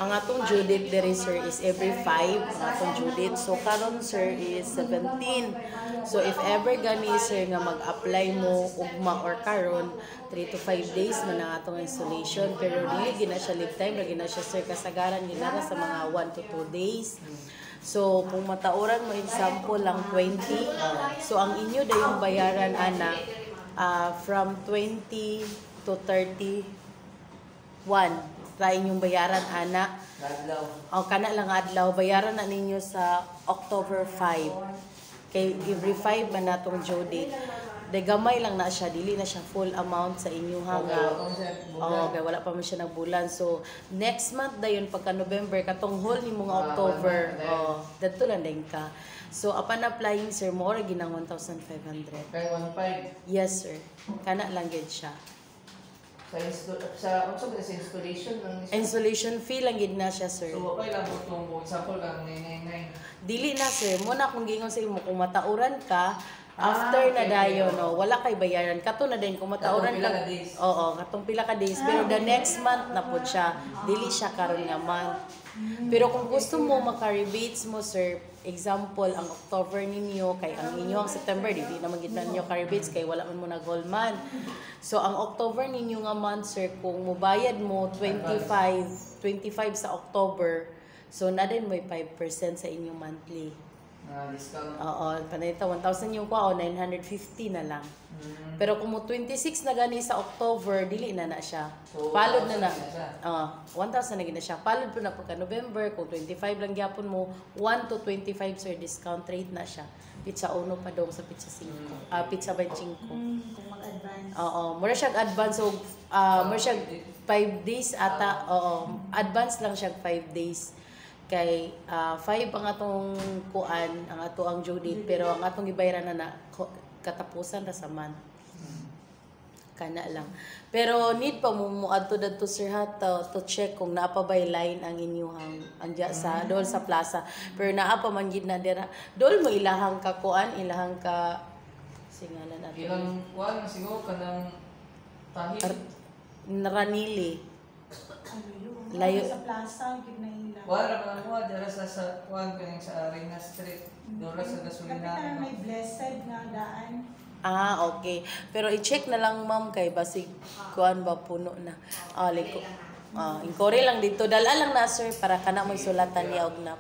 Ang atong due date dere sir is every 5 ang atong due date. So karon sir is 17. So if ever gani sir nga mag-apply mo ugma or karon 3 to 5 days man ang atong installation, pero dili gina siya lead time, lagi na siya sir kasagaran ginara sa mga 1 to 2 days. So kung matauran mo example lang 20, so ang inyo dayong bayaran ana from 20 to 31 try inyong bayaran ana. O kana lang adlaw bayaran na ninyo sa October 5. Kay every 5 man natong due date. Gamay lang na siya, dili na siya full amount sa inyong hanga. Okay, wala pa man siya nagbulan. So next month dayon pagka November katong whole ni mga October, dadto lang din ka. So upon applying sir mo ora ginang 1,500. Kay 1.5. Yes sir. Kana lang gid siya. Sa installation ng installation fee lang gid na siya sir. So okay lang mo example lang 999. Dili na sir, mo na kung gingon sa imo kung matauran ka after na dayon no, wala kay bayaran. Kato na din kung matauran ka. Oo, katong pila ka days, pero the next month na pud siya. Dili siya karon nga month. Pero kung gusto mo maka-rebates mo sir, example ang October ninyo kay ang inyo ang September dili na magitan niyo ka-rebates kay wala man mo na gold month. So ang October ninyo nga month sir, kung mobayad mo 25 sa October, so na din mo 5% sa inyong monthly. Discount. Oo, panayta 1,000 yung kwa o 950 na lang. Pero kung mo 26 na gani sa October, dili na siya. So, palod na 1,000 na gina siya. Palod po na pagka November, kung 25 lang gyapon mo, 1 to 25 sir discount rate na siya. Pizza 1 pa dong sa pizza 5. Pizza 25. Kung mag-advance. Oo, mura siya advance so mura siya 5 days ata. Oo, advance lang siya 5 days. Kay 5 ang atong kuan, ang ato ang due date, pero ang atong gibayaran na katapusan ra sa month. Kana lang. Pero need pa mo adto dadto sir ha to check kung naa pa bay line ang inyong anja sa dol sa plaza. Pero naa pa man gid na dira. Dol mo ilahang ka kuan, ilahang ka singalan ato. Ilang kuan siguro kanang tahi Ranili. Layo sa plaza gid na ila. Wala man mo dira sa kuan kaning sa Arena Street, dora sa gasolina. Kapit may blessed nga daan. Okay. Pero i-check na lang ma'am kay basig kuan ba puno na. Liko. Inquiry lang dito. Dala lang na sir para kana mo sulatan niya og na.